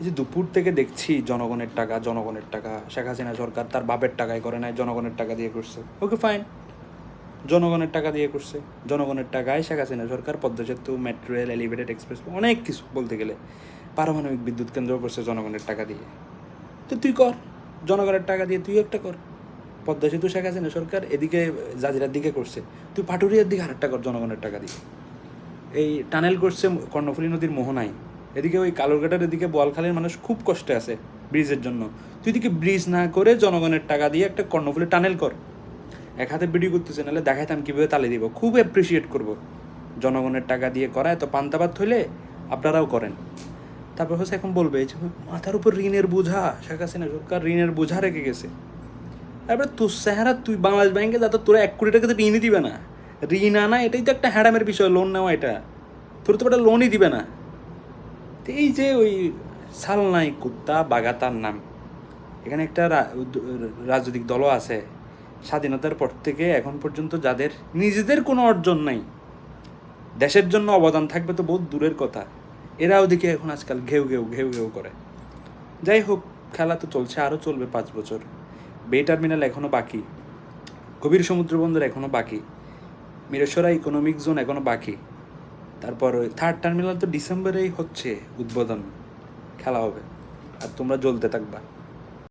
এই যে দুপুর থেকে দেখছি জনগণের টাকা, শেখ হাসিনা সরকার তার বাপের টাকায় করে নাই, জনগণের টাকা দিয়ে করছে। ওকে ফাইন, জনগণের টাকা দিয়ে করছে, জনগণের টাকায় শেখ হাসিনা সরকার পদ্মা সেতু, মেট্রো রেল, এলিভেটেড এক্সপ্রেস, অনেক কিছু বলতে গেলে পারমাণবিক বিদ্যুৎ কেন্দ্র করছে জনগণের টাকা দিয়ে। তো তুই কর, জনগণের টাকা দিয়ে তুই একটা কর। পদ্মা সেতু শেখ হাসিনা সরকার এদিকে জাজিরার দিকে করছে, তুই পাটুরিয়ার দিকে আরেকটা কর জনগণের টাকা দিয়ে। এই টানেল করছে কর্ণফুলী নদীর মোহনায়, এদিকে ওই কালুরঘাটের এদিকে বোয়ালখালীর মানুষ খুব কষ্টে আছে ব্রিজের জন্য, তুই এদিকে ব্রিজ না করে জনগণের টাকা দিয়ে একটা কর্ণফুলী টানেল কর। এক হাতে ভিডিও করতেছে, নাহলে দেখাইতাম কীভাবে তালে দিব, খুব অ্যাপ্রিসিয়েট করবো। জনগণের টাকা দিয়ে করা এত পান্তাবাদ হইলে আপনারাও করেন। তারপর হচ্ছে এখন বলবে যে মাথার উপর ঋণের বোঝা, শেখ হাসিনা সরকার ঋণের বোঝা রেখে গেছে। তারপরে তোর চেহারা, তুই বাংলাদেশ ব্যাংকে যাতে তোরা 1 কোটি টাকা তো ঋণই দিবে না, ঋণ আনা এটাই তো একটা হ্যাডামের বিষয়, লোন নেওয়া এটা, তোর তো একটা লোনই দিবে না। তো এই যে ওই সালনাই কুত্তা বাগাতার নাম, এখানে একটা রাজনৈতিক দলও আছে স্বাধীনতার পর থেকে এখন পর্যন্ত যাদের নিজেদের কোনো অর্জন নাই, দেশের জন্য অবদান থাকবে তো বহুত দূরের কথা, এরাও দেখে এখন আজকাল ঘেউ ঘেউ ঘেউ ঘেউ করে। যাই হোক, খেলা তো চলছে, আরও চলবে 5 বছর। বে টার্মিনাল এখনও বাকি, গভীর সমুদ্র বন্দর এখনও বাকি, মিরেশ্বরা ইকোনমিক জোন এখনও বাকি, তারপর ওই 3rd টার্মিনাল তো ডিসেম্বরেই হচ্ছে উদ্বোধন, খেলা হবে, আর তোমরা জ্বলতে থাকবা।